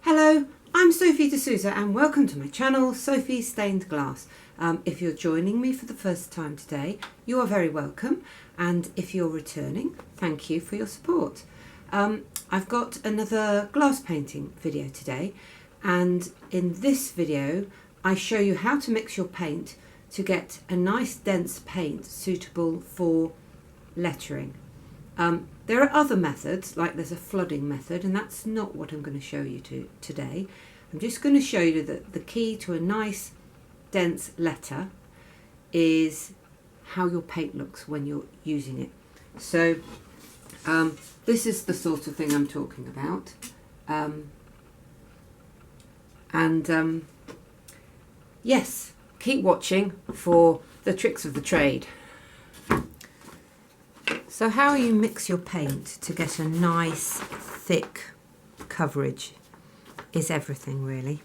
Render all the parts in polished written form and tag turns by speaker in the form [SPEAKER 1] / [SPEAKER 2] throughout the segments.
[SPEAKER 1] Hello, I'm Sophie D'Souza and welcome to my channel, Sophie Stained Glass. If you're joining me for the first time today, you are very welcome, and if you're returning, thank you for your support. I've got another glass painting video today, and in this video I show you how to mix your paint to get a nice dense paint suitable for lettering. There are other methods, like there's a flooding method, and that's not what I'm going to show you today. I'm just going to show you that the key to a nice dense letter is how your paint looks when you're using it. So this is the sort of thing I'm talking about. Yes, keep watching for the tricks of the trade. So how you mix your paint to get a nice thick coverage is everything really.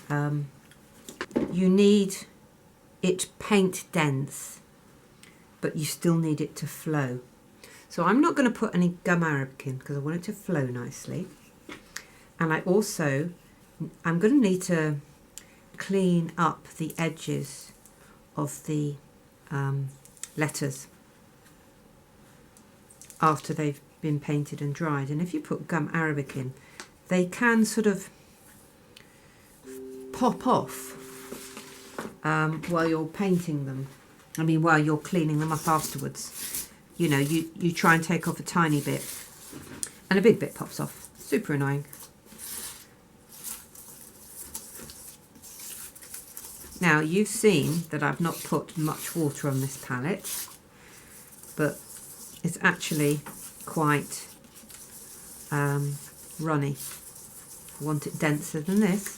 [SPEAKER 1] You need it paint dense, but you still need it to flow. So I'm not going to put any gum arabic in because I want it to flow nicely. And I'm going to need to clean up the edges of the letters after they've been painted and dried. And if you put gum arabic in, they can sort of pop off while you're painting them. While you're cleaning them up afterwards. You know, you try and take off a tiny bit and a big bit pops off. Super annoying. Now you've seen that I've not put much water on this palette, but it's actually quite runny. I want it denser than this.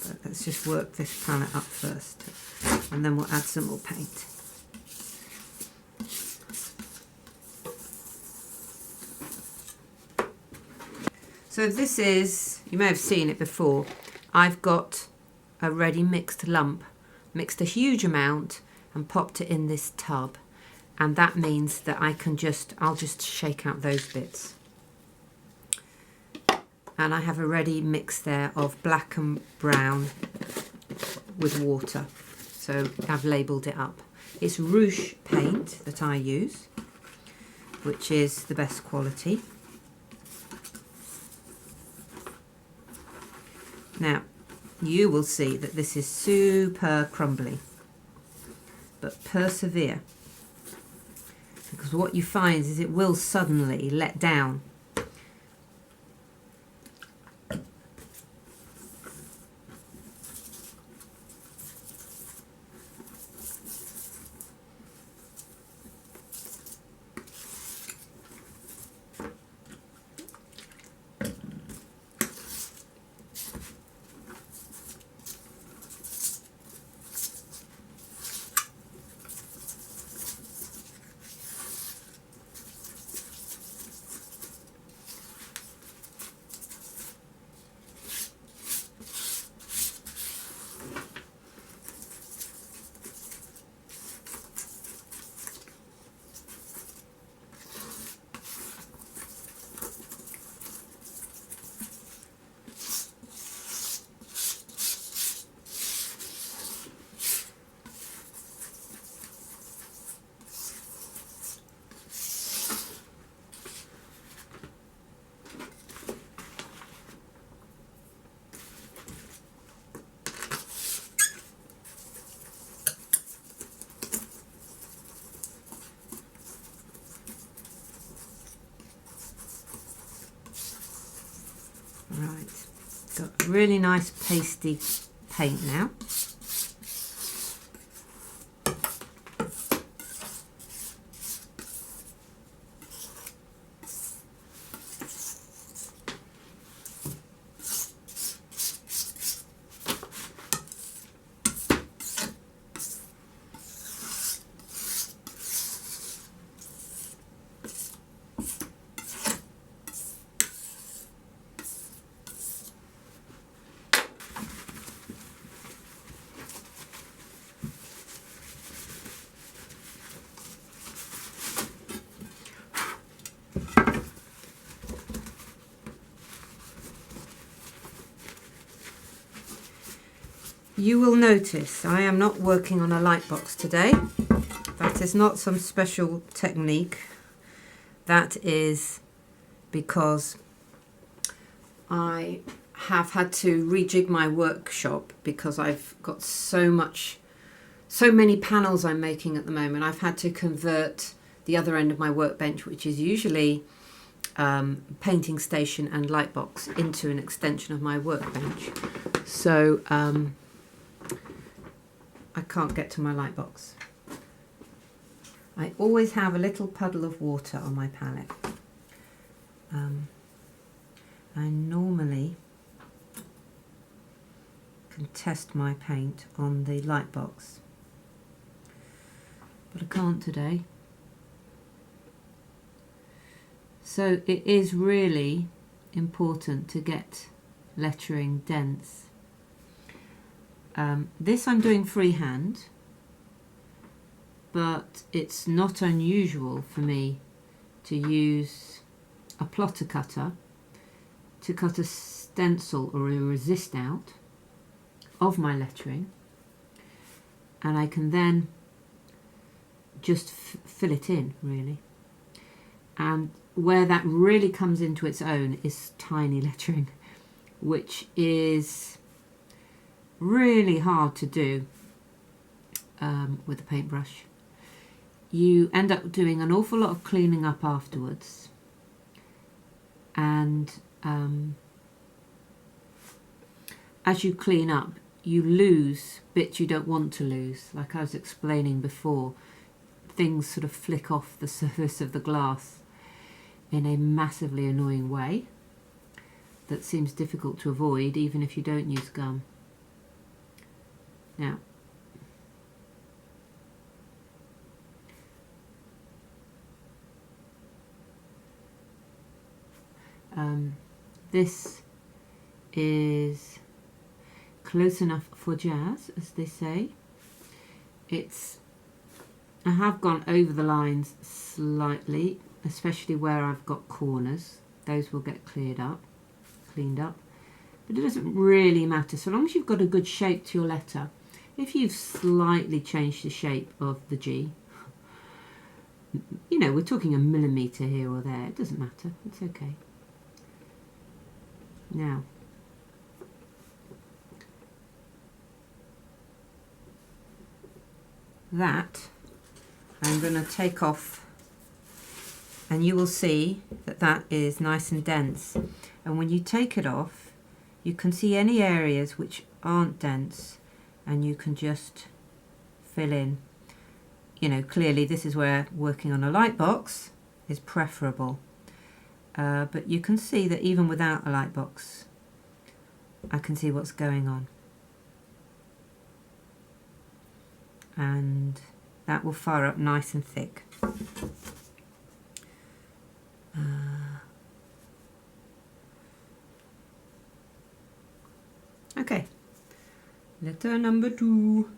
[SPEAKER 1] But let's just work this palette up first, and then we'll add some more paint. So this is, you may have seen it before, I've got a ready mixed lump, mixed a huge amount and popped it in this tub, and that means that I'll just shake out those bits. And I have a ready mix there of black and brown with water, so I've labelled it up. It's Rouge paint that I use, which is the best quality. Now you will see that this is super crumbly, but persevere, because what you find is it will suddenly let down. Right, got really nice pasty paint now. you will notice I am not working on a light box today. That is not some special technique. That is because I have had to rejig my workshop because I've got so many panels I'm making at the moment. I've had to convert the other end of my workbench, which is usually painting station and light box, into an extension of my workbench. So I can't get to my light box. I always have a little puddle of water on my palette. I normally can test my paint on the light box, but I can't today. So it is really important to get lettering dense. This I'm doing freehand, but it's not unusual for me to use a plotter cutter to cut a stencil or a resist out of my lettering, and I can then just fill it in, really. And where that really comes into its own is tiny lettering, which is really hard to do with a paintbrush. You end up doing an awful lot of cleaning up afterwards, and as you clean up, you lose bits you don't want to lose. Like I was explaining before, things sort of flick off the surface of the glass in a massively annoying way that seems difficult to avoid even if you don't use gum. Now, this is close enough for jazz, as they say. I have gone over the lines slightly, especially where I've got corners. Those will get cleaned up, but it doesn't really matter so long as you've got a good shape to your letter. If you've slightly changed the shape of the G, you know, we're talking a millimetre here or there, it doesn't matter, it's okay. Now, that I'm going to take off, and you will see that that is nice and dense. And when you take it off, you can see any areas which aren't dense, and you can just fill in. You know, clearly this is where working on a light box is preferable. But you can see that even without a light box, I can see what's going on. And that will fire up nice and thick. Okay, letter number 2.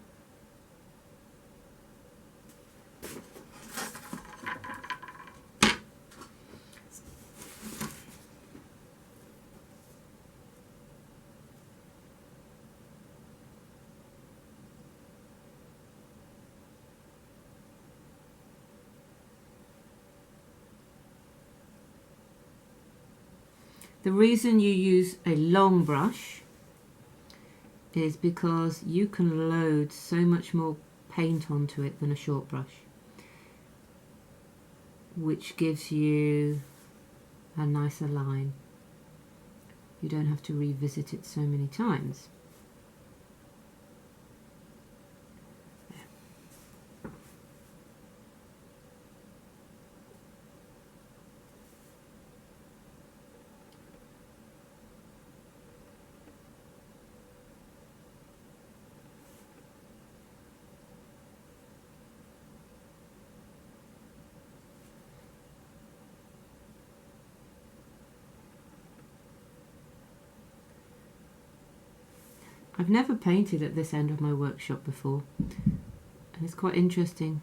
[SPEAKER 1] The reason you use a long brush is because you can load so much more paint onto it than a short brush, which gives you a nicer line. You don't have to revisit it so many times. I've never painted at this end of my workshop before, and it's quite interesting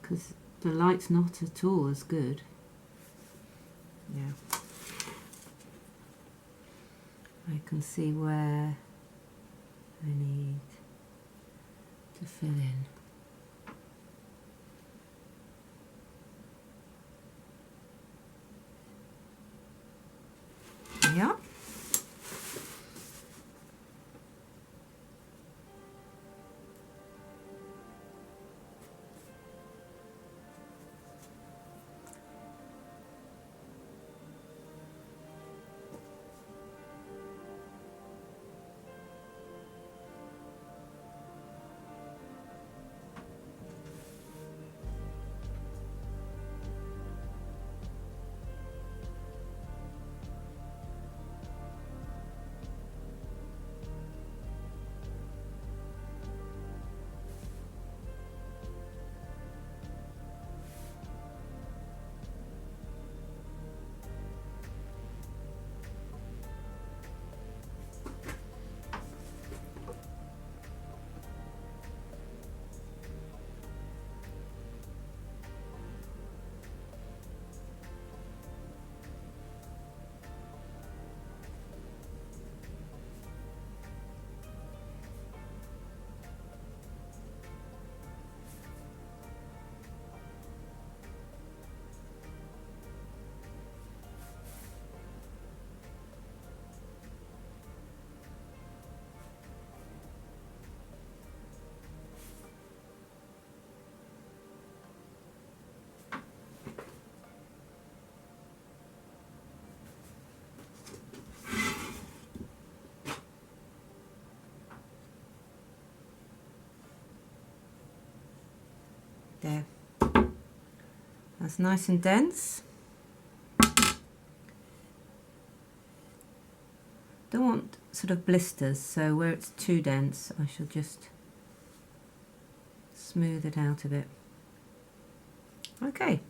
[SPEAKER 1] because the light's not at all as good. Yeah, I can see where I need to fill in. Yeah. There. That's nice and dense. Don't want sort of blisters, so where it's too dense I shall just smooth it out a bit. Okay.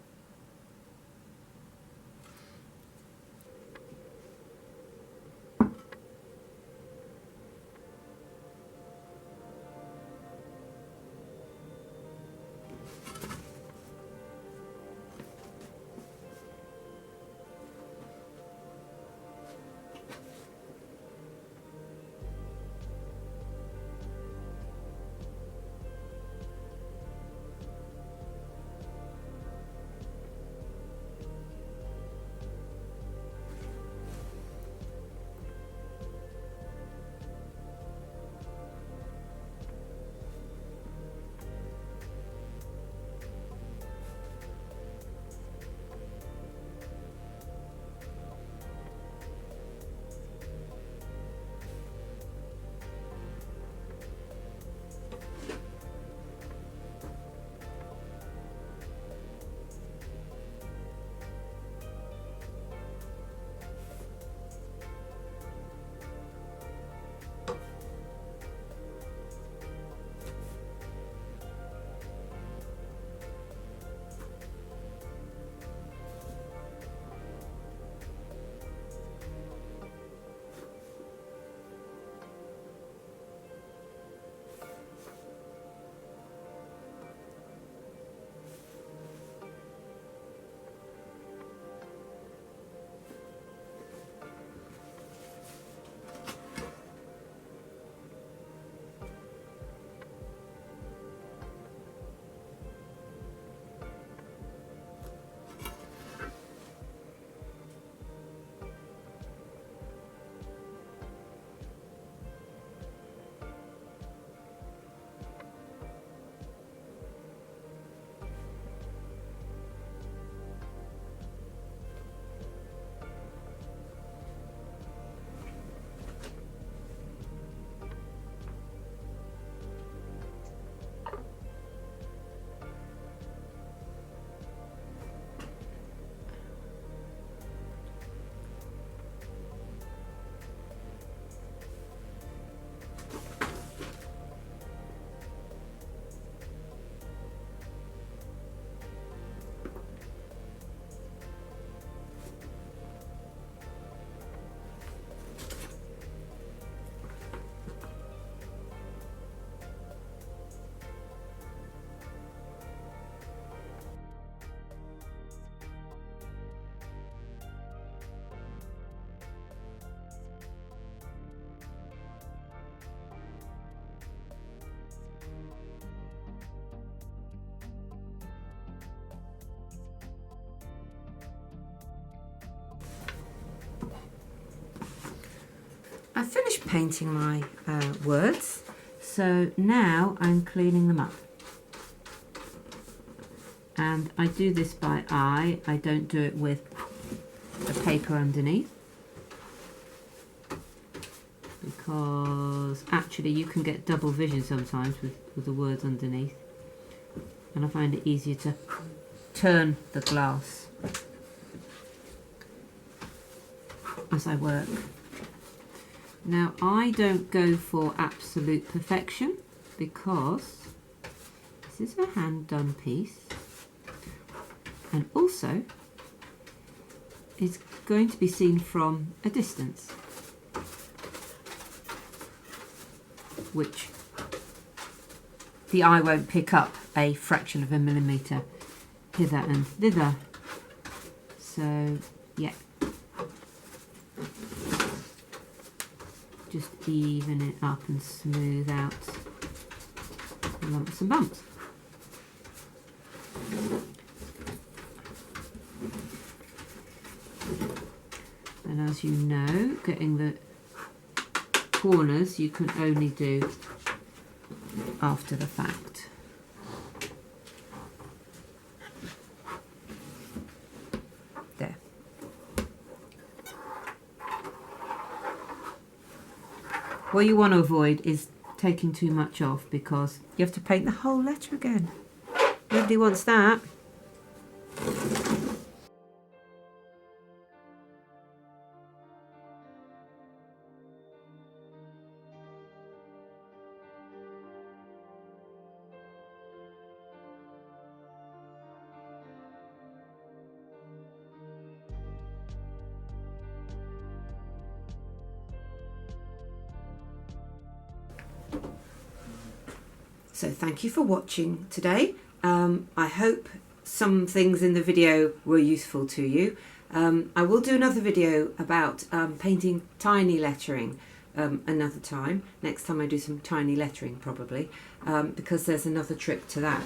[SPEAKER 1] I've finished painting my words, so now I'm cleaning them up. And I do this by eye, I don't do it with the paper underneath, because actually you can get double vision sometimes with the words underneath, and I find it easier to turn the glass as I work. Now I don't go for absolute perfection because this is a hand done piece, and also it's going to be seen from a distance, which the eye won't pick up a fraction of a millimetre hither and thither. So yeah, just even it up and smooth out the lumps and bumps. And as you know, getting the corners you can only do after the fact. There. What you want to avoid is taking too much off, because you have to paint the whole letter again. Nobody wants that. So thank you for watching today. I hope some things in the video were useful to you. I will do another video about painting tiny lettering another time. Next time I do some tiny lettering probably, because there's another trick to that.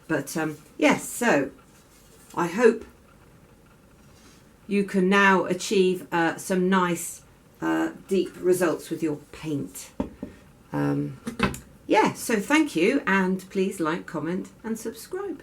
[SPEAKER 1] But yes, so I hope you can now achieve some nice deep results with your paint. Yeah, so thank you, and please like, comment and subscribe.